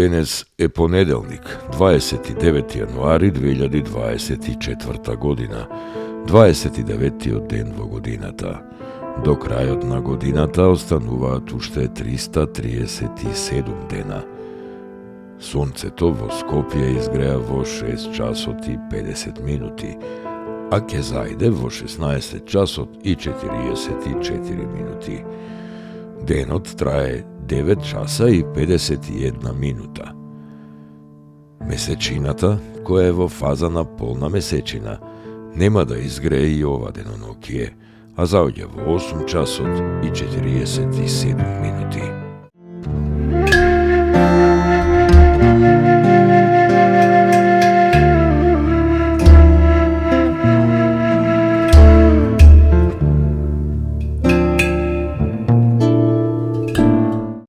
Денес е понеделник, 29. јануари 2024 година, 29-тиот ден во годината. До крајот на годината остануваат уште 337 дена. Сонцето во Скопје изгреа во 6 часот и 50 минути, а ќе зајде во 16 часот и 44 минути. Денот трае 9 часа и 51 минута. Месечината, која е во фаза на полна месечина, нема да изгрее и ова денонокие, а заоѓа во 8 часот и 47 минути.